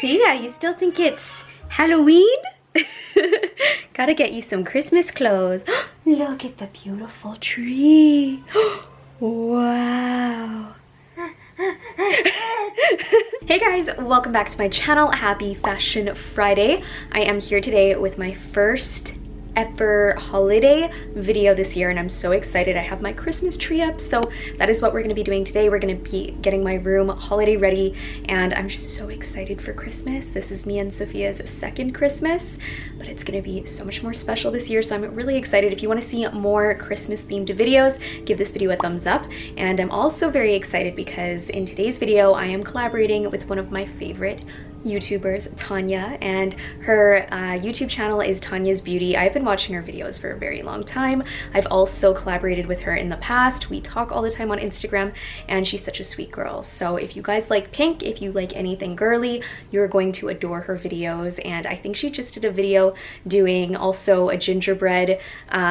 Thea, you still think it's Halloween? Gotta get you some Christmas clothes. Look at the beautiful tree. Wow. Hey guys, welcome back to my channel. Happy Fashion Friday. I am here today with my first ever holiday video this year and I'm so excited. I have my Christmas tree up, so that is what we're going to be doing today. We're going to be getting my room holiday ready and I'm just so excited for Christmas. This is me and Sophia's second Christmas, but it's going to be so much more special this year, so I'm really excited. If you want to see more Christmas themed videos, give this video a thumbs up. And I'm also very excited because in today's video I am collaborating with one of my favorite YouTubers, Thania, and her YouTube channel is Thania's Beauty. I've been watching her videos for a very long time. I've also collaborated with her in the past. We talk all the time on Instagram and she's such a sweet girl. So if you guys like pink, if you like anything girly, you're going to adore her videos. And I think she just did a video doing also a gingerbread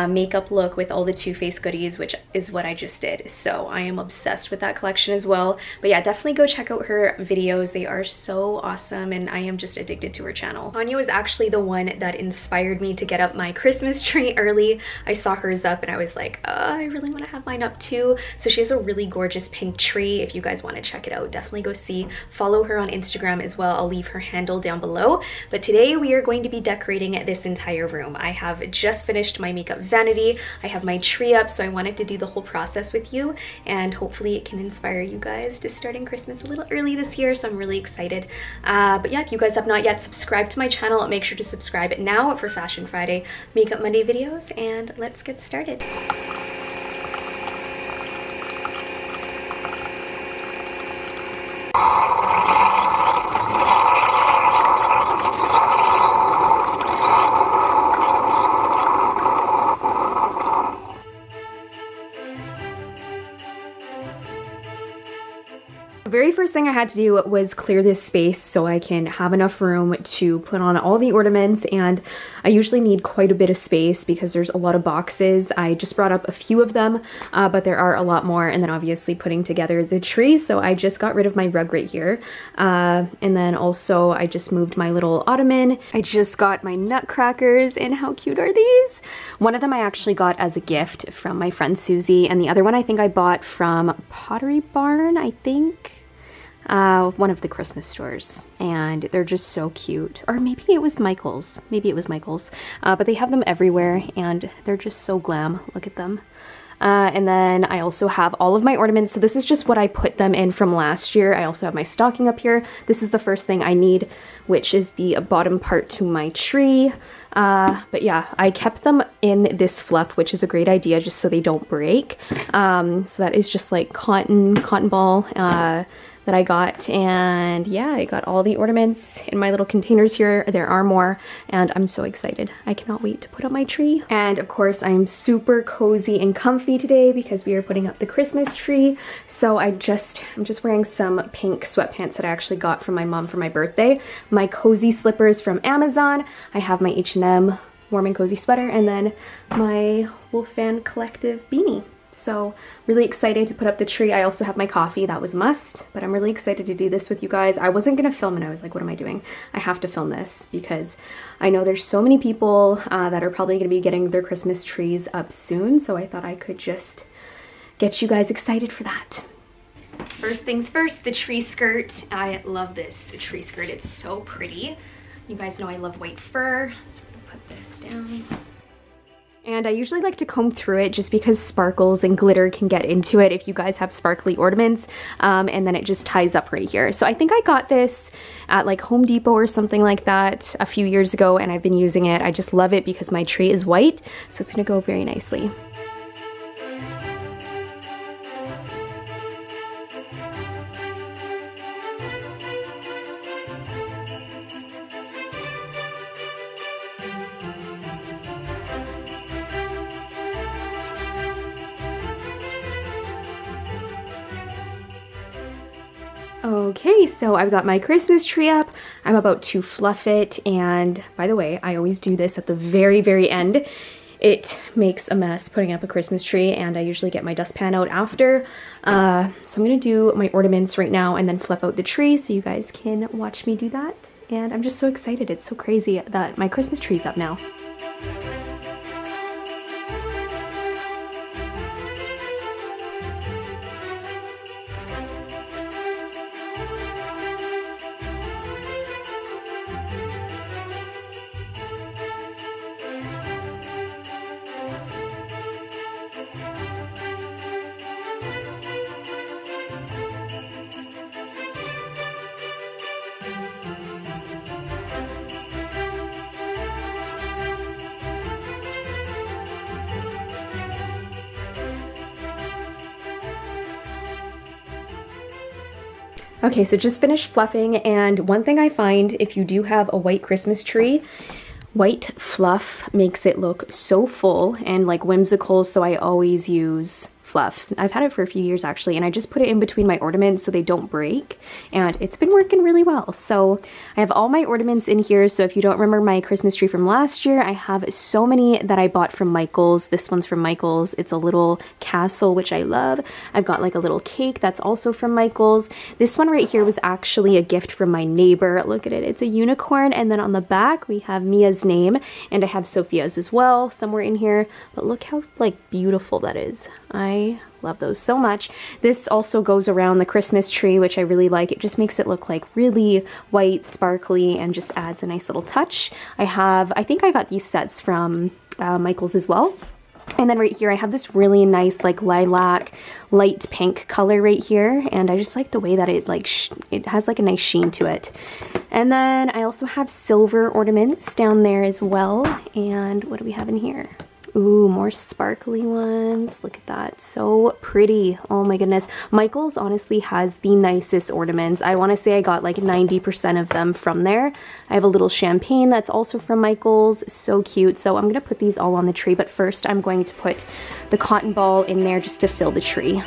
makeup look with all the Too Faced goodies, which is what I just did. So I am obsessed with that collection as well. But yeah, definitely go check out her videos. They are so awesome and I am just addicted to her channel. Thania was actually the one that inspired me to get up my Christmas tree early. I saw hers up and I was like, I really want to have mine up too. So she has a really gorgeous pink tree. If you guys want to check it out, definitely go see. Follow her on Instagram as well. I'll leave her handle down below. But today we are going to be decorating this entire room. I have just finished my makeup vanity. I have my tree up, so I wanted to do the whole process with you and hopefully it can inspire you guys to starting Christmas a little early this year. So I'm really excited. But yeah, if you guys have not yet subscribed to my channel, make sure to subscribe now for Fashion Friday, Makeup Monday videos, and let's get started. The very first thing I had to do was clear this space so I can have enough room to put on all the ornaments, and I usually need quite a bit of space because there's a lot of boxes. I just brought up a few of them, but there are a lot more, and then obviously putting together the tree, so I just got rid of my rug right here. And then also I just moved my little ottoman. I just got my nutcrackers, and how cute are these? One of them I actually got as a gift from my friend Susie, and the other one I think I bought from Pottery Barn, I think. One of the Christmas stores, and they're just so cute. Or maybe it was Michael's. Maybe it was Michael's. But they have them everywhere and they're just so glam. Look at them. And then I also have all of my ornaments. So this is just what I put them in from last year. I also have my stocking up here. This is the first thing I need, which is the bottom part to my tree. But yeah, I kept them in this fluff, which is a great idea just so they don't break. So that is just like cotton ball, that I got, and yeah, I got all the ornaments in my little containers here. There are more, and I'm so excited. I cannot wait to put up my tree. And of course, I'm super cozy and comfy today because we are putting up the Christmas tree. So I'm just wearing some pink sweatpants that I actually got from my mom for my birthday. My cozy slippers from Amazon. I have my H&M warm and cozy sweater, and then my Wolfman Collective beanie. So really excited to put up the tree. I also have my coffee, that was a must, but I'm really excited to do this with you guys. I wasn't gonna film it, I was like, what am I doing? I have to film this because I know there's so many people that are probably gonna be getting their Christmas trees up soon, so I thought I could just get you guys excited for that. First things first, the tree skirt. I love this tree skirt, it's so pretty. You guys know I love white fur, so I'm gonna put this down. And I usually like to comb through it just because sparkles and glitter can get into it if you guys have sparkly ornaments, and then it just ties up right here. So I think I got this at like Home Depot or something like that a few years ago, and I've been using it. I just love it because my tree is white, so it's gonna go very nicely. Okay, so I've got my Christmas tree up. I'm about to fluff it, and by the way, I always do this at the very, very end. It makes a mess putting up a Christmas tree, and I usually get my dustpan out after. So I'm gonna do my ornaments right now and then fluff out the tree so you guys can watch me do that and I'm just so excited. It's so crazy that my Christmas tree's up now. Okay, so just finished fluffing, and one thing I find if you do have a white Christmas tree, white fluff makes it look so full and like whimsical, so I always use fluff. I've had it for a few years actually, and I just put it in between my ornaments so they don't break, and it's been working really well. So I have all my ornaments in here, so if you don't remember my Christmas tree from last year, I have so many that I bought from Michael's. This one's from Michael's. It's a little castle, which I love. I've got like a little cake that's also from Michael's. This one right here was actually a gift from my neighbor. Look at it, it's a unicorn, and then on the back we have Mia's name, and I have Sophia's as well somewhere in here, but look how like beautiful that is. I love those so much. This also goes around the Christmas tree, which I really like. It just makes it look like really white, sparkly, and just adds a nice little touch. I think I got these sets from Michael's as well. And then right here, I have this really nice like lilac, light pink color right here. And I just like the way that it like, it has like a nice sheen to it. And then I also have silver ornaments down there as well. And what do we have in here? Ooh, more sparkly ones. Look at that. So pretty. Oh my goodness. Michael's honestly has the nicest ornaments. I want to say I got like 90% of them from there. I have a little champagne that's also from Michael's. So cute. So I'm going to put these all on the tree, but first I'm going to put the cotton ball in there just to fill the tree.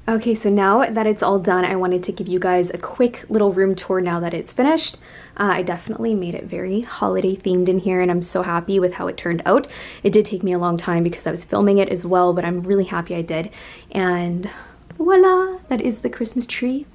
Okay, so now that it's all done, I wanted to give you guys a quick little room tour now that it's finished. I definitely made it very holiday themed in here, and I'm so happy with how it turned out. It did take me a long time because I was filming it as well, but I'm really happy I did. And voila, that is the Christmas tree.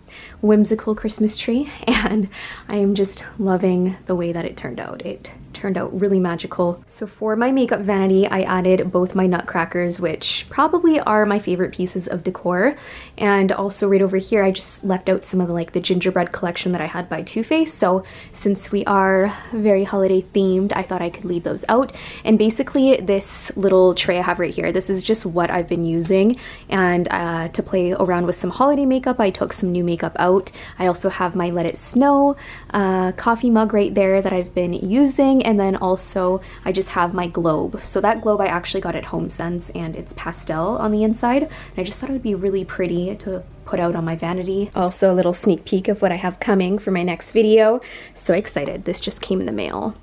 Whimsical Christmas tree, and I am just loving the way that it turned out. It turned out really magical. So for my makeup vanity, I added both my nutcrackers, which probably are my favorite pieces of decor, and also right over here I just left out some of the gingerbread collection that I had by Too Faced. So since we are very holiday themed, I thought I could leave those out. And basically this little tray I have right here, this is just what I've been using, and to play around with some holiday makeup, I took some new makeup out. I also have my Let It Snow coffee mug right there that I've been using, and then also I just have my globe. So that globe I actually got at HomeSense, and it's pastel on the inside, and I just thought it would be really pretty to put out on my vanity. Also a little sneak peek of what I have coming for my next video. So excited. This just came in the mail.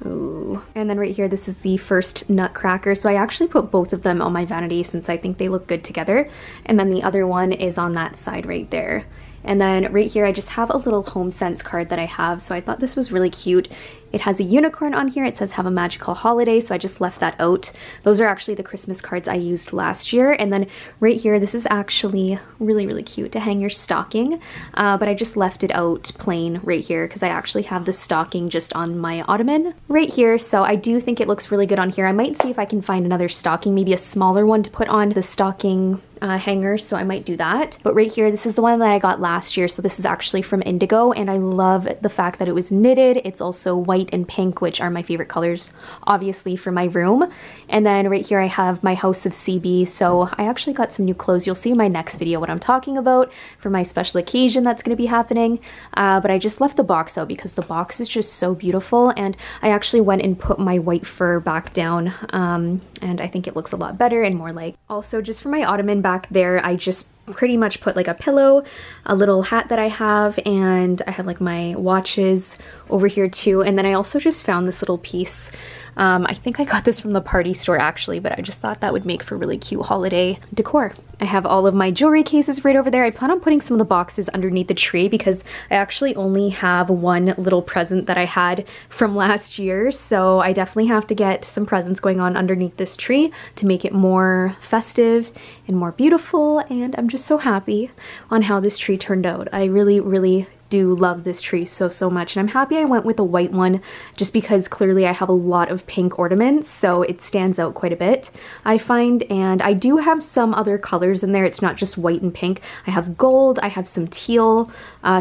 Ooh. And then right here, this is the first nutcracker. So I actually put both of them on my vanity since I think they look good together. And then the other one is on that side right there. And then right here, I just have a little HomeSense card that I have. So I thought this was really cute. It has a unicorn on here. It says have a magical holiday. So I just left that out. Those are actually the Christmas cards I used last year. And then right here, this is actually really, really cute to hang your stocking. But I just left it out plain right here because I actually have the stocking just on my ottoman right here. So I do think it looks really good on here. I might see if I can find another stocking, maybe a smaller one to put on the stocking hanger, so I might do that. But right here, this is the one that I got last year. So this is actually from Indigo, and I love the fact that it was knitted. It's also white and pink, which are my favorite colors, obviously, for my room. And then right here, I have my House of CB. So I actually got some new clothes. You'll see in my next video what I'm talking about for my special occasion that's going to be happening. But I just left the box out because the box is just so beautiful. And I actually went and put my white fur back down. And I think it looks a lot better and more like. Also, just for my ottoman back there, I just pretty much put like a pillow, a little hat that I have, and I have like my watches over here too. And then I also just found this little piece. I think I got this from the party store actually, but I just thought that would make for really cute holiday decor. I have all of my jewelry cases right over there. I plan on putting some of the boxes underneath the tree because I actually only have one little present that I had from last year. So I definitely have to get some presents going on underneath this tree to make it more festive and more beautiful. And I'm just so happy on how this tree turned out. I really, really do love this tree so much, and I'm happy I went with a white one just because clearly I have a lot of pink ornaments, so it stands out quite a bit, I find. And I do have some other colors in there. It's not just white and pink. I have gold, I have some teal,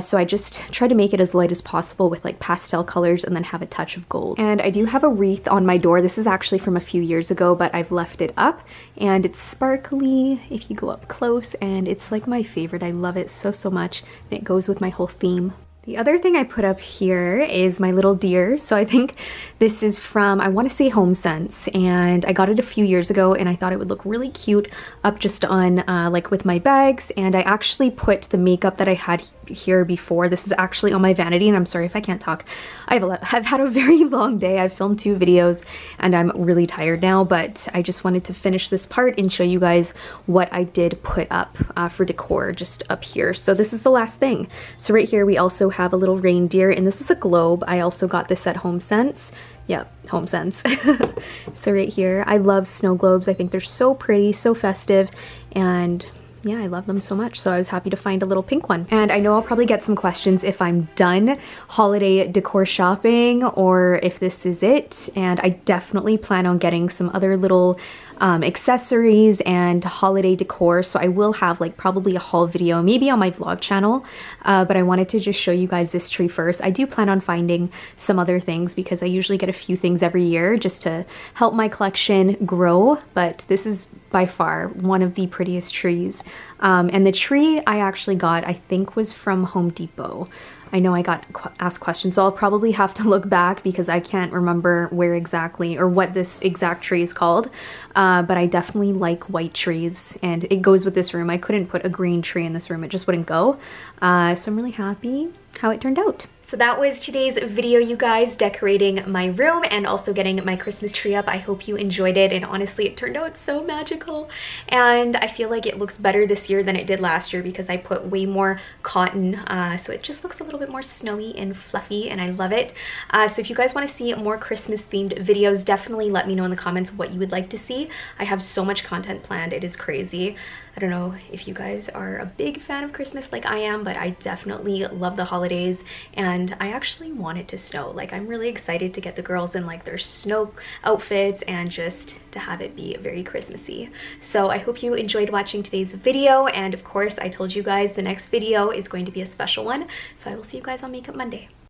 so I just try to make it as light as possible with like pastel colors and then have a touch of gold. And I do have a wreath on my door. This is actually from a few years ago, but I've left it up, and it's sparkly if you go up close, and it's like my favorite. I love it so much, and it goes with my whole theme. The other thing I put up here is my little deer. So I think this is from, I want to say HomeSense, and I got it a few years ago, and I thought it would look really cute up just on like with my bags. And I actually put the makeup that I had here before. This is actually on my vanity, and I'm sorry if I can't talk. I've had a very long day. I've filmed 2 videos and I'm really tired now, but I just wanted to finish this part and show you guys what I did put up for decor just up here. So this is the last thing. So right here we also have a little reindeer, and this is a globe. I also got this at HomeSense. Yep, HomeSense. So right here, I love snow globes. I think they're so pretty, so festive, and yeah, I love them so much. So I was happy to find a little pink one. And I know I'll probably get some questions if I'm done holiday decor shopping or if this is it. And I definitely plan on getting some other little accessories and holiday decor. So I will have like probably a haul video, maybe on my vlog channel. But I wanted to just show you guys this tree first. I do plan on finding some other things because I usually get a few things every year just to help my collection grow. But this is by far one of the prettiest trees. And the tree I actually got, I think, was from Home Depot. I know I got asked questions, so I'll probably have to look back because I can't remember where exactly or what this exact tree is called. But I definitely like white trees, and it goes with this room. I couldn't put a green tree in this room. It just wouldn't go. So I'm really happy how it turned out. So that was today's video, you guys, decorating my room and also getting my Christmas tree up. I hope you enjoyed it, and honestly it turned out so magical, and I feel like it looks better this year than it did last year because I put way more cotton, so it just looks a little bit more snowy and fluffy, and I love it. So if you guys want to see more Christmas themed videos, definitely let me know in the comments what you would like to see. I have so much content planned, it is crazy. I don't know if you guys are a big fan of Christmas like I am, but I definitely love the holidays, and I actually want it to snow. Like, I'm really excited to get the girls in like their snow outfits and just to have it be very Christmassy. So I hope you enjoyed watching today's video, and of course I told you guys the next video is going to be a special one, so I will see you guys on Makeup Monday.